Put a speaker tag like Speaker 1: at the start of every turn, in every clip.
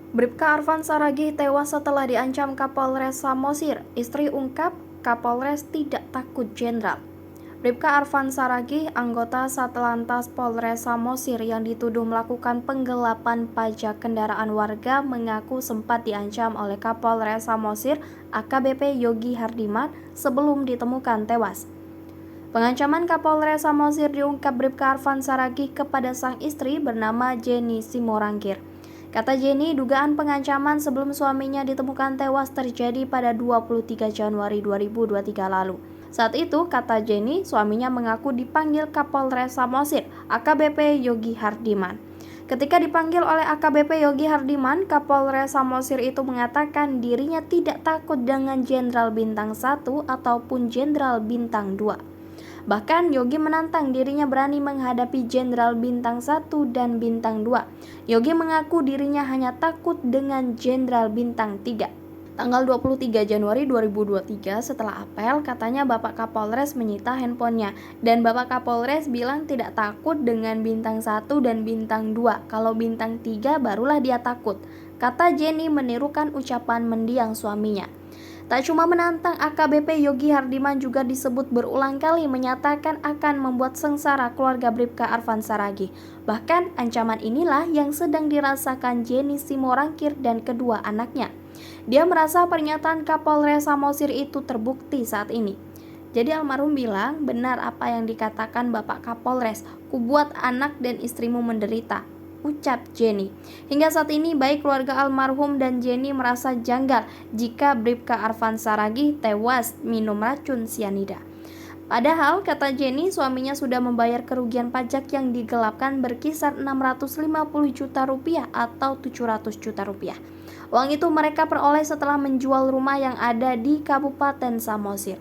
Speaker 1: Bribka Arfan Saragih tewas setelah diancam Kapolres Samosir. Istri ungkap, Kapolres tidak takut jenderal. Bribka Arfan Saragih, anggota Satlantas Polres Samosir yang dituduh melakukan penggelapan pajak kendaraan warga, mengaku sempat diancam oleh Kapolres Samosir AKBP Yogi Hardiman sebelum ditemukan tewas. Pengancaman Kapolres Samosir diungkap Bribka Arfan Saragih kepada sang istri bernama Jenny Simorangkir. Kata Jenny, dugaan pengancaman sebelum suaminya ditemukan tewas terjadi pada 23 Januari 2023 lalu. Saat itu, kata Jenny, suaminya mengaku dipanggil Kapolres Samosir, AKBP Yogi Hardiman. Ketika dipanggil oleh AKBP Yogi Hardiman, Kapolres Samosir itu mengatakan dirinya tidak takut dengan Jenderal Bintang 1 ataupun Jenderal Bintang 2. Bahkan Yogi menantang dirinya berani menghadapi Jenderal Bintang 1 dan Bintang 2. Yogi mengaku dirinya hanya takut dengan Jenderal Bintang 3. Tanggal 23 Januari 2023 setelah apel, katanya Bapak Kapolres menyita handphonenya. Dan Bapak Kapolres bilang tidak takut dengan Bintang 1 dan Bintang 2. Kalau Bintang 3 barulah dia takut. Kata Jenny menirukan ucapan mendiang suaminya. Tak cuma menantang, AKBP Yogi Hardiman juga disebut berulang kali menyatakan akan membuat sengsara keluarga Bribka Arfan Saragih. Bahkan ancaman inilah yang sedang dirasakan Jenny Simorangkir dan kedua anaknya. Dia merasa pernyataan Kapolres Samosir itu terbukti saat ini. Jadi almarhum bilang, benar apa yang dikatakan Bapak Kapolres, kubuat anak dan istrimu menderita, ucap Jenny. Hingga saat ini baik keluarga almarhum dan Jenny merasa janggal jika Bribka Arfan Saragih tewas minum racun sianida. Padahal kata Jenny, suaminya sudah membayar kerugian pajak yang digelapkan berkisar 650 juta rupiah atau 700 juta rupiah. Uang itu mereka peroleh setelah menjual rumah yang ada di Kabupaten Samosir.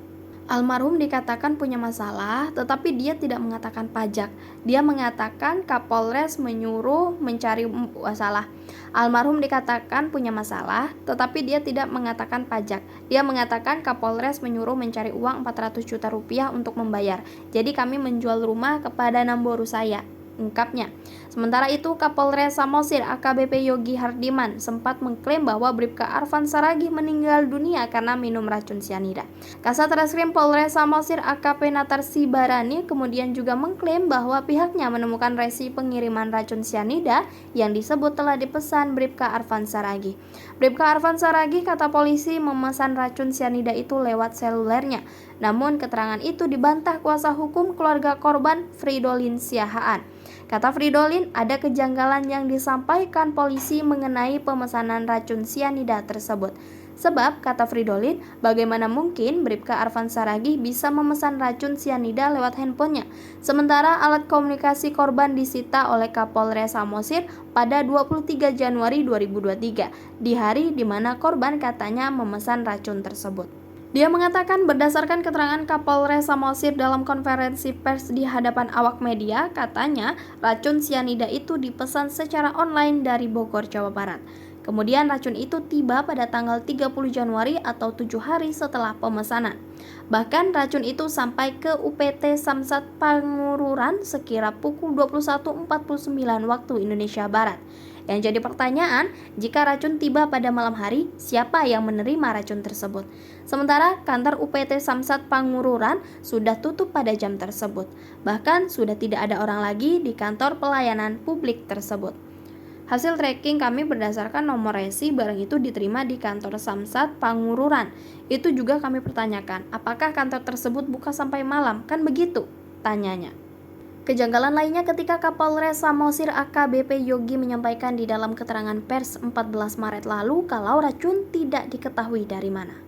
Speaker 1: Almarhum dikatakan punya masalah, tetapi dia tidak mengatakan pajak. Dia mengatakan Kapolres menyuruh mencari masalah. Almarhum dikatakan punya masalah, tetapi dia tidak mengatakan pajak. Dia mengatakan Kapolres menyuruh mencari uang 400 juta rupiah untuk membayar. Jadi kami menjual rumah kepada namboru saya, ungkapnya. Sementara itu, Kapolres Samosir AKBP Yogi Hardiman sempat mengklaim bahwa Bribka Arfan Saragih meninggal dunia karena minum racun sianida. Kasat Reskrim Polres Samosir AKP Natar Sibarani kemudian juga mengklaim bahwa pihaknya menemukan resi pengiriman racun sianida yang disebut telah dipesan Bribka Arfan Saragih. Bribka Arfan Saragih, kata polisi, memesan racun sianida itu lewat selulernya. Namun keterangan itu dibantah kuasa hukum keluarga korban, Fridolin Siahaan. Kata Fridolin, ada kejanggalan yang disampaikan polisi mengenai pemesanan racun sianida tersebut. Sebab, kata Fridolin, bagaimana mungkin Bribka Arfan Saragih bisa memesan racun sianida lewat handphonenya, sementara alat komunikasi korban disita oleh Kapolres Samosir pada 23 Januari 2023, di hari di mana korban katanya memesan racun tersebut. Dia mengatakan berdasarkan keterangan Kapolres Samosir dalam konferensi pers di hadapan awak media, katanya racun sianida itu dipesan secara online dari Bogor, Jawa Barat. Kemudian racun itu tiba pada tanggal 30 Januari atau 7 hari setelah pemesanan. Bahkan racun itu sampai ke UPT Samsat Pangururan sekira pukul 21.49 waktu Indonesia Barat. Yang jadi pertanyaan, jika racun tiba pada malam hari, siapa yang menerima racun tersebut? Sementara kantor UPT Samsat Pangururan sudah tutup pada jam tersebut. Bahkan sudah tidak ada orang lagi di kantor pelayanan publik tersebut. Hasil tracking kami berdasarkan nomor resi barang itu diterima di kantor Samsat Pangururan. Itu juga kami pertanyakan, apakah kantor tersebut buka sampai malam? Kan begitu? Tanyanya. Kejanggalan lainnya ketika Kapolres Samosir AKBP Yogi menyampaikan di dalam keterangan pers 14 Maret lalu kalau racun tidak diketahui dari mana.